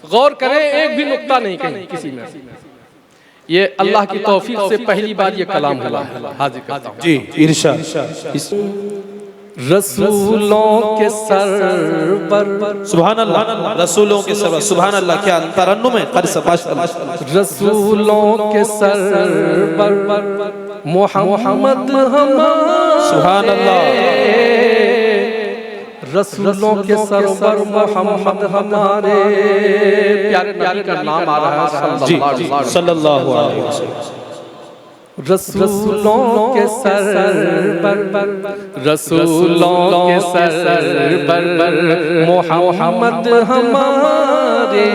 गौर करें, एक भी नुक्ता नहीं कहीं किसी में। ये अल्लाह की तौफीक से पहली बार ये कलाम हुआ है। हाजिर करता हूं जी, इरशाद। रसूलों के सरवर, सुभान अल्लाह, रसूलों के सरवर, सुभान अल्लाह। क्या तरन्नुम है, रसूलों के सरवर मोहम्मद हमारे, सुभान अल्लाह। रसूलों के सरवर मोहम्मद हमारे, प्यारे नबी का नाम आ रहा है सल्लल्लाहु अलैहि वसल्लम। रसूलों के सरवर, रसूलों के सरवर मोहम्मद हमारे,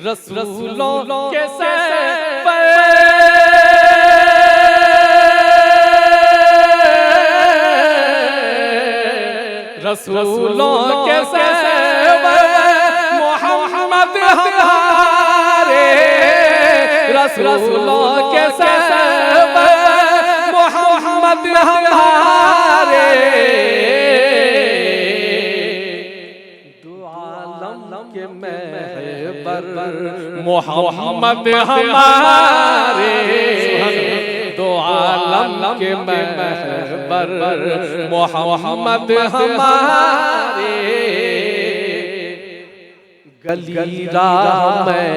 रसूलों के सरवर, रसूलों के सरवर मोहम्मद हमारे, रसूलों के सरवर मोहम्मद हमारे, दो आलम के महबर मोहम्मद हमारे, दो आलम के महबर मोहम्मद हमारे, गली राह में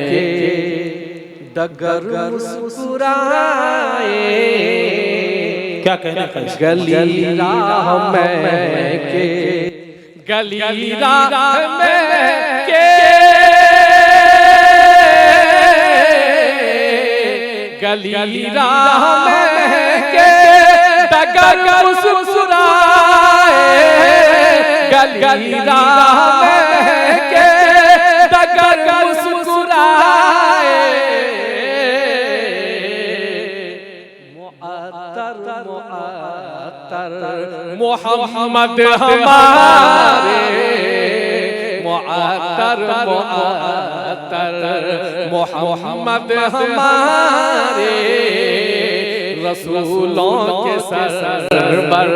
के डगर मुस्कुराए, क्या कहना है? गली राह में के, गली राह में के, गली राह में के डगर मुस्कुराए, गली राह में के डगर मुस्कुराए, मोहम्मद हमारे, मुअत्तर मोहम्मद हमारे, रसूलों के सरवर,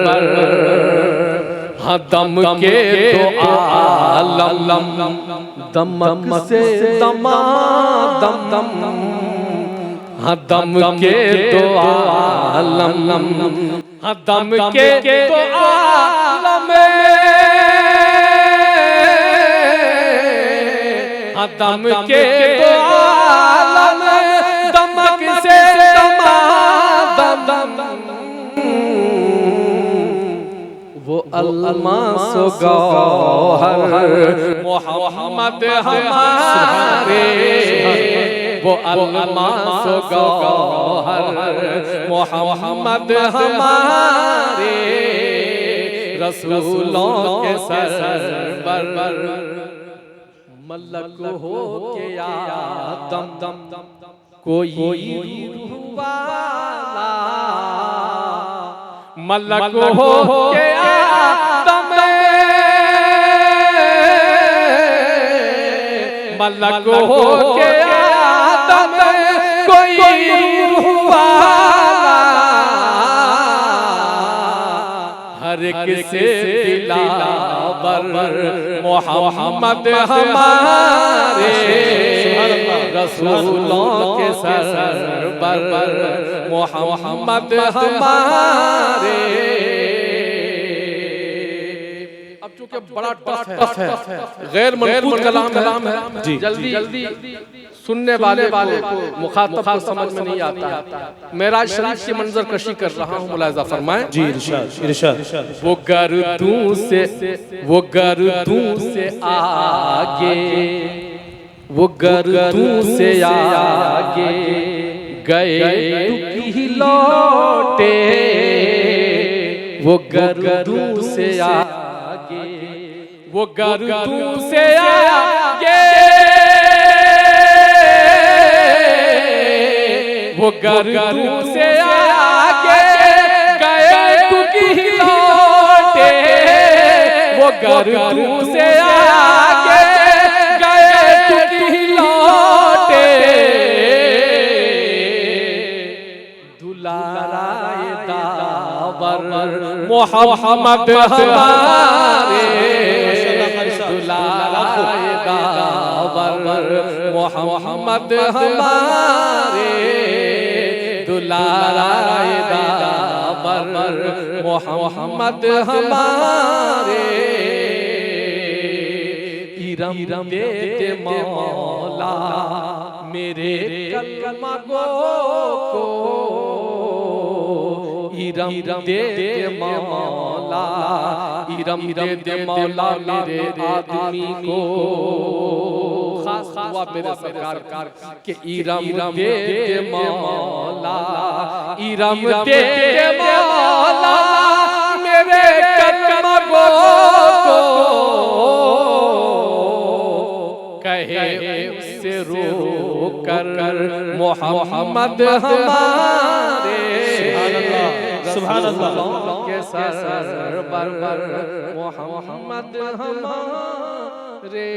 हाँ दम के दो आलम, दमक से दमादम, हाँ दम के दो आलम, हाँ दम के दो आलम, हाँ दम के दो आलम, दमक से दमादम, वो अल्मास गौहर मोहम्मद हमारे, वो अल्मास गौहर मोहम्मद हमारे, रसूलों के सरवर, मलक हो के आदम कोई रूह वाला, मलक हो के आदम, मलक हो के आदम कोई रूह वाला, हर एक से दिलावर मोहम्मद हमारे, रसूलों के सरवर मोहम्मद हमारे। अब चूंकि बड़ा टफ है, गैर मनक़ूल कलाम है, जल्दी सुनने वाले को मुखातब को समझ में नहीं आता। मेराज शरीफ की मंजर कशी कर रहा हूँ, मुलाहिज़ा फरमाएं। जी, इरशाद। वो गर्दूं से आगे, वो गर्दूं से आगे गए दुखी लौटे, वो गर्दूं से आगे, वो गर्दूं से आगे, वो गर्दूं से आगे गए दुखी लौटे, वो गर्दूं से आगे गए दुखी लौटे, दुलाराए दावर मोहम्मद हमारे, दुलारा दावर मोहम्मद हमारे दुलाराए दावर मोहम्मद हमारे इरम देते मौला मेरे कलमा को इरम देते मौला इरम देते मौला मेरे आदमी को खास हुआ मेरे सरकार के इरम देते मौला इरम देते मौला मेरे कलमा को कहे उससे रो कर मोहम्मद हमारे सुभान अल्लाह के सरवर मोहम्मद हमारे